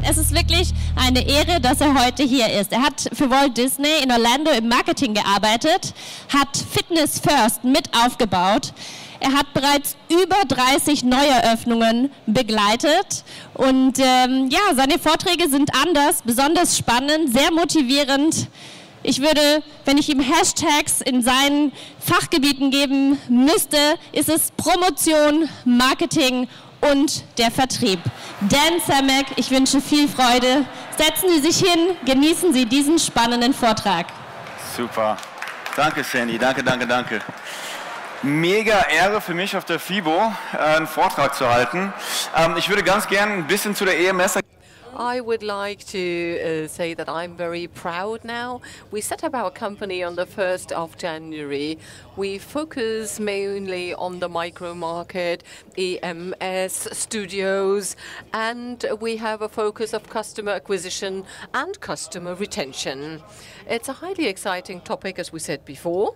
Es ist wirklich eine Ehre, dass er heute hier ist. Er hat für Walt Disney in Orlando im Marketing gearbeitet, hat Fitness First mit aufgebaut. Er hat bereits über 30 Neueröffnungen begleitet und ja, seine Vorträge sind anders, besonders spannend, sehr motivierend. Ich würde, wenn ich ihm Hashtags in seinen Fachgebieten geben müsste, ist es Promotion, Marketing und der Vertrieb. Dan Samek, ich wünsche viel Freude. Setzen Sie sich hin, genießen Sie diesen spannenden Vortrag. Super. Danke, Sandy. Danke, danke, danke. Mega Ehre für mich auf der FIBO, einen Vortrag zu halten. Ich würde ganz gern ein bisschen zu der EMS. I would like to say that I'm very proud now. We set up our company on the 1st of January. We focus mainly on the micro market, EMS studios, and we have a focus of customer acquisition and customer retention. It's a highly exciting topic, as we said before.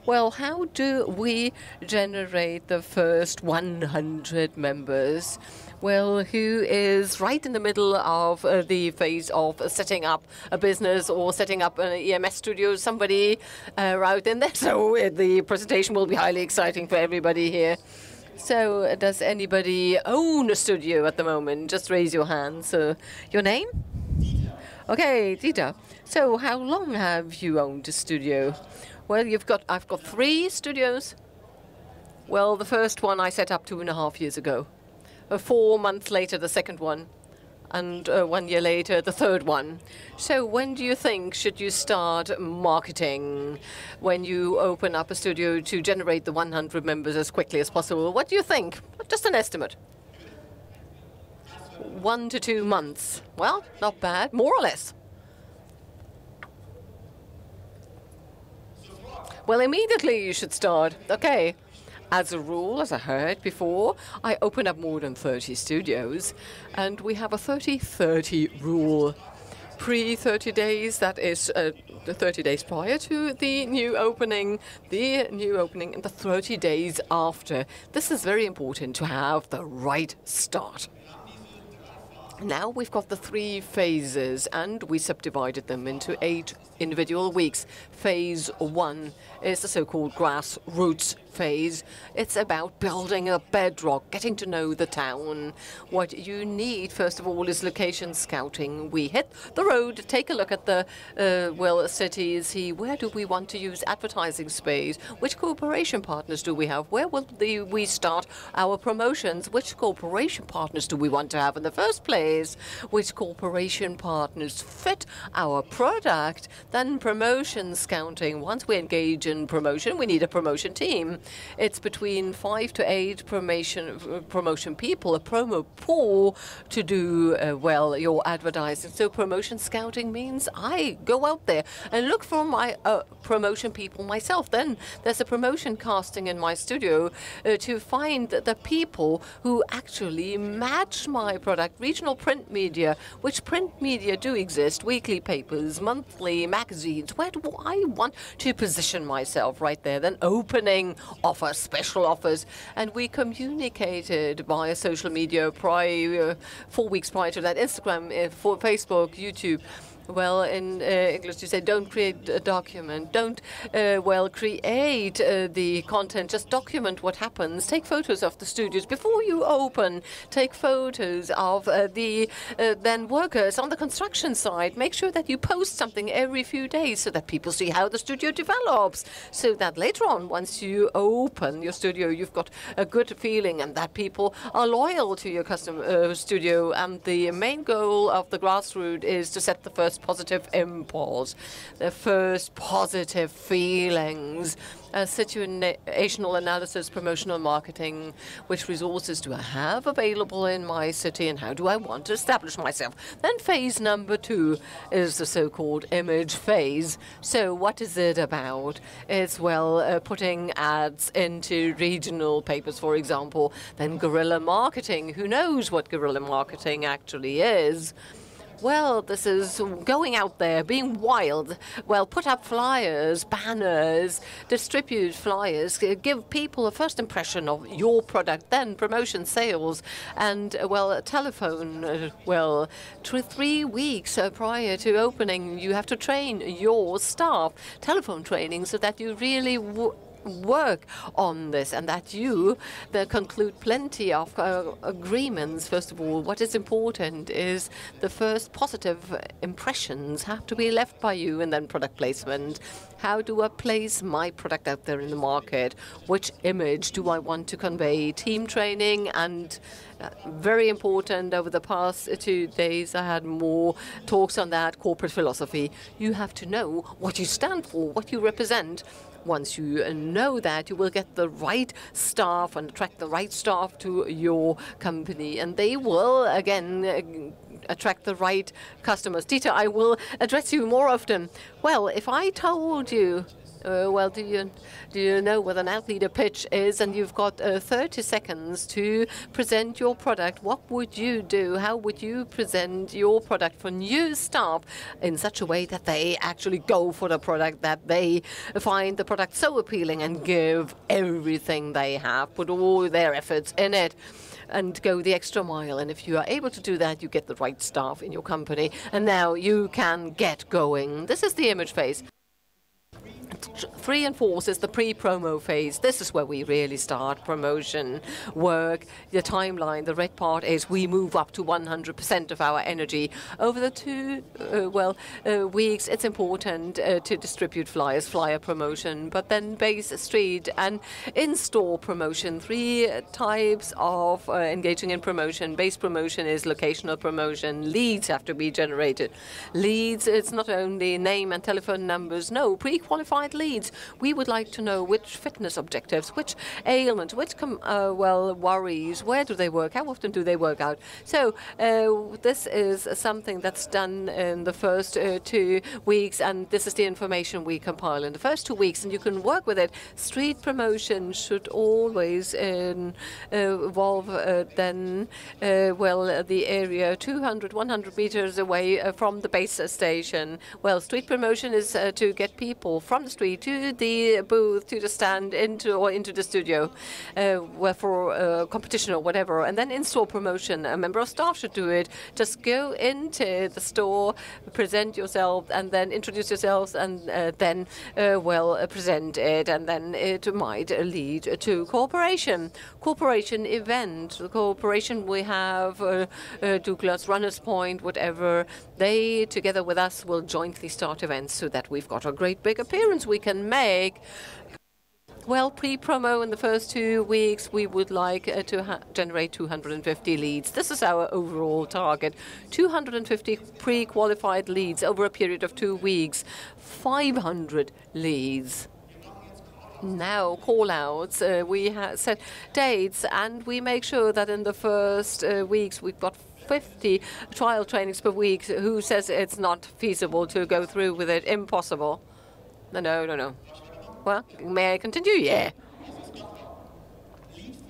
Well, how do we generate the first 100 members? Well, who is right in the middle of the phase of setting up a business or setting up an EMS studio? Somebody right in there. So the presentation will be highly exciting for everybody here. So does anybody own a studio at the moment? Just raise your hand. So your name? Okay, Dieter. So how long have you owned a studio? Well, I've got 3 studios. Well, the first one I set up 2.5 years ago. 4 months later, the second one. And 1 year later, the third one. So when do you think should you start marketing? When you open up a studio to generate the 100 members as quickly as possible? What do you think? Just an estimate. 1 to 2 months. Well, not bad. More or less. Well, immediately you should start. Okay. As a rule, as I heard before, I open up more than 30 studios, and we have a 30-30 rule. Pre-30 days, that is the 30 days prior to the new opening, and the 30 days after. This is very important to have the right start. Now we've got the 3 phases, and we subdivided them into 8 individual weeks. Phase 1 is the so-called grassroots phase. It's about building a bedrock, getting to know the town. What you need, first of all, is location scouting. We hit the road, take a look at the cities, see where do we want to use advertising space, which cooperation partners do we have, where will we start our promotions, which cooperation partners do we want to have in the first place, which cooperation partners fit our product. Then promotion scouting. Once we engage in promotion, we need a promotion team. It's between 5 to 8 promotion people, a promo pool to do your advertising. So promotion scouting means I go out there and look for my promotion people myself. Then there's a promotion casting in my studio to find the people who actually match my product. Regional print media, which print media do exist, weekly papers, monthly magazines. Where do I want to position myself? Right there. Then opening offers, special offers. And we communicated via social media 4 weeks prior to that. Instagram, for Facebook, YouTube. Well, in English, you say don't create a document. Don't, create the content. Just document what happens. Take photos of the studios before you open. Take photos of the then workers on the construction site. Make sure that you post something every few days so that people see how the studio develops. So that later on, once you open your studio, you've got a good feeling and that people are loyal to your custom studio. And the main goal of the grassroots is to set the first positive impulse, the first positive feelings, situational analysis, promotional marketing, which resources do I have available in my city and how do I want to establish myself. Then phase number 2 is the so-called image phase. So what is it about? It's, putting ads into regional papers, for example. Then guerrilla marketing. Who knows what guerrilla marketing actually is? Well, this is going out there, being wild. Well, put up flyers, banners, distribute flyers, give people a first impression of your product, then promotion, sales, and, well, telephone. Well, 3 weeks prior to opening, you have to train your staff, telephone training, so that you really work on this and that you conclude plenty of agreements. First of all, what is important is the first positive impressions have to be left by you, and then product placement. How do I place my product out there in the market? Which image do I want to convey? Team training, and very important, over the past 2 days I had more talks on that, corporate philosophy. You have to know what you stand for, what you represent. Once you know that, you will get the right staff and attract the right staff to your company, and they will, again, attract the right customers. Dieter, I will address you more often. Well, if I told you, well, do you know what an out-leader pitch is, and you've got 30 seconds to present your product, what would you do? How would you present your product for new staff in such a way that they actually go for the product, that they find the product so appealing and give everything they have, put all their efforts in it, and go the extra mile? And if you are able to do that, you get the right staff in your company, and now you can get going. This is the image phase. 3 and 4 is the pre-promo phase. This is where we really start promotion work. The timeline, the red part, is we move up to 100% of our energy. Over the 2 weeks, it's important to distribute flyers, flyer promotion, but then base, street, and in-store promotion. 3 types of engaging in promotion. Base promotion is locational promotion. Leads have to be generated. Leads, it's not only name and telephone numbers. No, pre-qualified leads. We would like to know which fitness objectives, which ailments, which worries, where do they work, how often do they work out. So this is something that's done in the first 2 weeks, and this is the information we compile in the first 2 weeks, and you can work with it. Street promotion should always involve the area 200, 100 meters away from the base station. Well, street promotion is to get people from the street to the booth, to the stand, into the studio, for competition or whatever. And then in-store promotion, a member of staff should do it. Just go into the store, present yourself, and then introduce yourselves, and then present it, and then it might lead to cooperation. Cooperation event. The cooperation we have, Douglas, Runners Point, whatever. They together with us will jointly start events so that we've got a great big appearance we can make. Well, pre-promo in the first 2 weeks, we would like to generate 250 leads. This is our overall target. 250 pre-qualified leads over a period of 2 weeks. 500 leads. Now, call-outs. We have set dates, and we make sure that in the first weeks we've got 50 trial trainings per week. Who says it's not feasible to go through with it? Impossible. No. Well, may I continue? Yeah.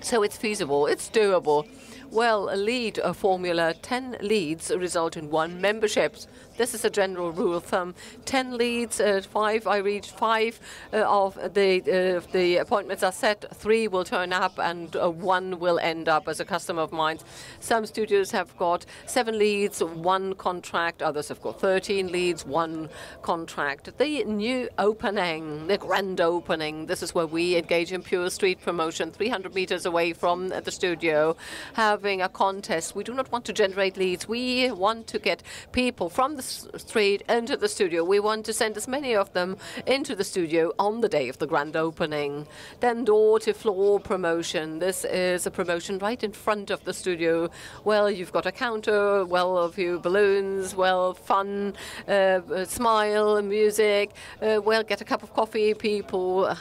So it's feasible. It's doable. Well, a lead formula, 10 leads result in 1 membership. This is a general rule of thumb. 10 leads, 5, I reach 5 of the appointments are set. 3 will turn up, and 1 will end up as a customer of mine. Some studios have got 7 leads, 1 contract. Others have got 13 leads, 1 contract. The new opening, the grand opening, this is where we engage in pure street promotion, 300 meters away from the studio, having a contest. We do not want to generate leads. We want to get people from the street into the studio. We want to send as many of them into the studio on the day of the grand opening. Then door-to-floor promotion. This is a promotion right in front of the studio. Well, you've got a counter, well, a few balloons, well, fun, smile, music, well, get a cup of coffee, people.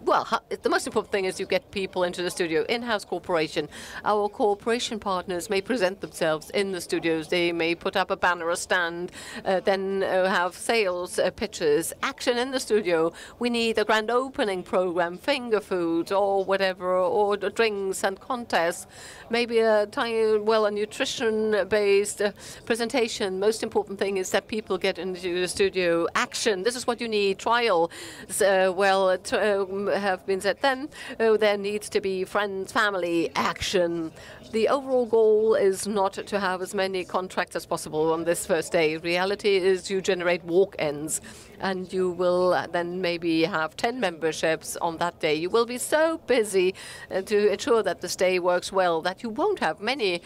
Well, the most important thing is you get people into the studio. In-house corporation. Our corporate cooperation partners may present themselves in the studios. They may put up a banner, a stand, then have sales pitches, action in the studio. We need a grand opening program, finger foods or whatever, or drinks and contests. Maybe a nutrition-based presentation. Most important thing is that people get into the studio. Action. This is what you need. Trial. Have been said. Then there needs to be friends, family, action. The overall goal is not to have as many contracts as possible on this first day. Reality is you generate walk-ins, and you will then maybe have 10 memberships on that day. You will be so busy to ensure that this day works well that you won't have many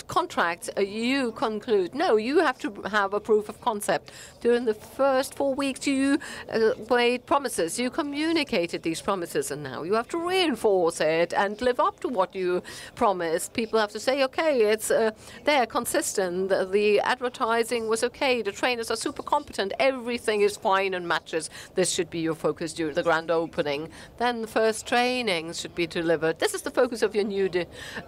contracts you conclude. No, you have to have a proof of concept. During the first 4 weeks, you made promises. You communicated these promises, and now you have to reinforce it and live up to what you promised. People have to say, okay, it's they're consistent. The advertising was okay. The trainers are super competent. Everything is fine and matches. This should be your focus during the grand opening. Then the first trainings should be delivered. This is the focus of your new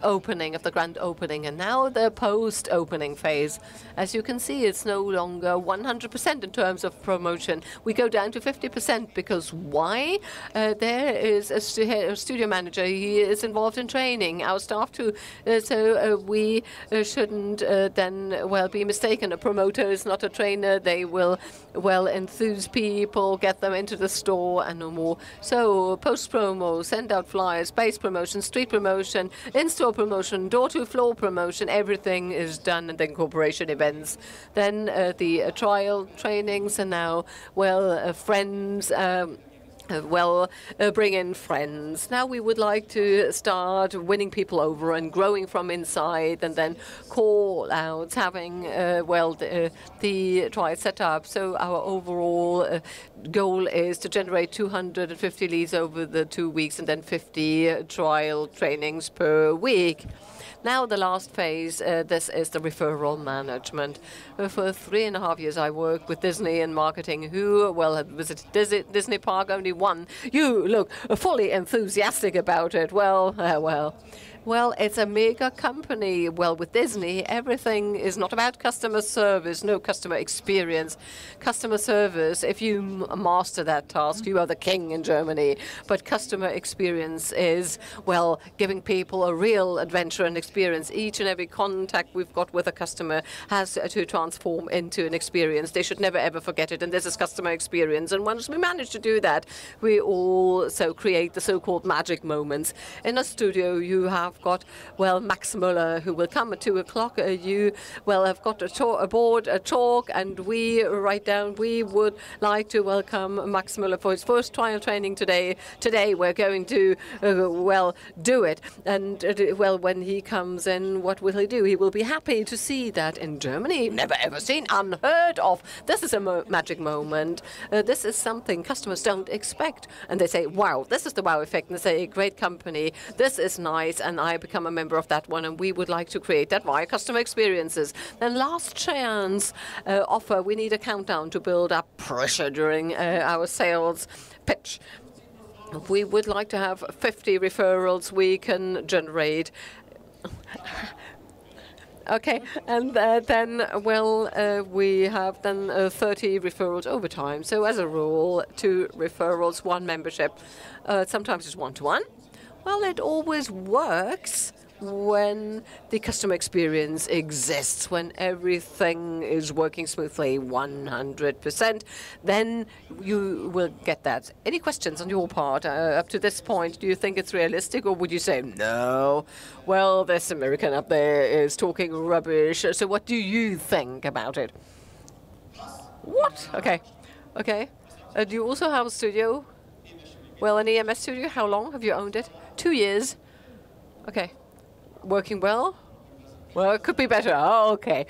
opening, of the grand opening. And now the post-opening phase. As you can see, it's no longer 100% in terms of promotion. We go down to 50% because why? There is a studio manager. He is involved in training our staff too. So we shouldn't then, be mistaken. A promoter is not a trainer. They will, enthuse people, get them into the store and no more. So post-promo, send out flyers, base promotion, street promotion, in-store promotion, door-to-floor promotion, everything is done, and then corporation events. Then the trial trainings, and now, friends, bring in friends. Now we would like to start winning people over and growing from inside, and then call outs, having the trial set up. So our overall goal is to generate 250 leads over the 2 weeks, and then 50 trial trainings per week. Now the last phase, this is the referral management. For 3.5 years I worked with Disney in marketing. Who, had visited Disney Park? Only one. You look fully enthusiastic about it. Well, it's a mega company. Well, with Disney, everything is not about customer service, no customer experience. Customer service, if you master that task, you are the king in Germany. But customer experience is, giving people a real adventure and experience. Each and every contact we've got with a customer has to transform into an experience. They should never, ever forget it. And this is customer experience. And once we manage to do that, we also create the so-called magic moments. In a studio, you have got, Max Muller, who will come at 2 o'clock. You, have got a board, a chalk, and we write down, we would like to welcome Max Muller for his first trial training today. Today we're going to, do it. And, when he comes in, what will he do? He will be happy to see that in Germany, never ever seen, unheard of. This is a magic moment. This is something customers don't expect. And they say, wow, this is the wow effect. And they say, great company, this is nice, and I become a member of that one, and we would like to create that via customer experiences. Then last chance offer, we need a countdown to build up pressure during our sales pitch. We would like to have 50 referrals we can generate. Okay, and then, we have then 30 referrals over time. So as a rule, 2 referrals, 1 membership. Sometimes it's one-to-one. It always works when the customer experience exists, when everything is working smoothly 100%, then you will get that. Any questions on your part up to this point? Do you think it's realistic, or would you say, no, this American up there is talking rubbish? So what do you think about it? What? Okay. Do you also have a studio? An EMS studio? How long have you owned it? 2 years. Okay. Working well? It could be better. Oh, okay.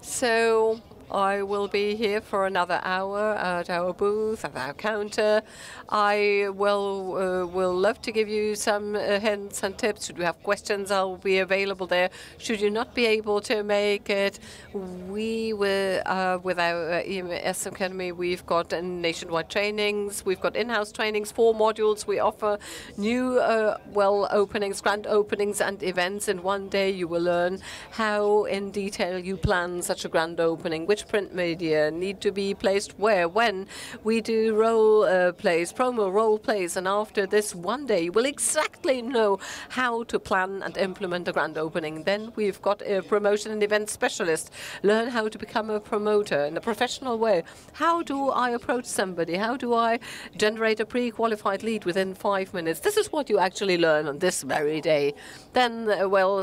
So I will be here for another hour at our booth, at our counter. I will love to give you some hints and tips. Should you have questions, I'll be available there. Should you not be able to make it, we will, with our EMS Academy, we've got nationwide trainings. We've got in-house trainings, 4 modules. We offer new, openings, grand openings and events. In one day, you will learn how in detail you plan such a grand opening, which print media need to be placed where, when. We do role plays, promo role plays, and after this one day, you will exactly know how to plan and implement a grand opening. Then we've got a promotion and event specialist. Learn how to become a promoter in a professional way. How do I approach somebody? How do I generate a pre-qualified lead within 5 minutes? This is what you actually learn on this very day. Then,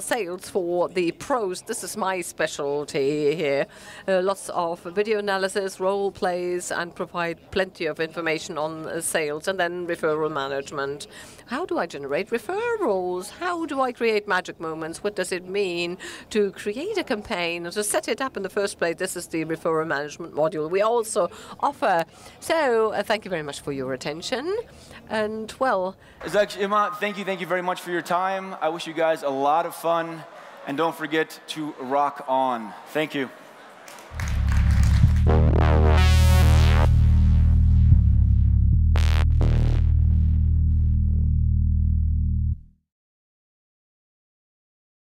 sales for the pros. This is my specialty here. Lots of video analysis, role plays, and provide plenty of information on sales, and then referral management. How do I generate referrals? How do I create magic moments? What does it mean to create a campaign and to set it up in the first place? This is the referral management module we also offer. So thank you very much for your attention. And well, Emma, thank you very much for your time. I wish you guys a lot of fun, and don't forget to rock on. Thank you.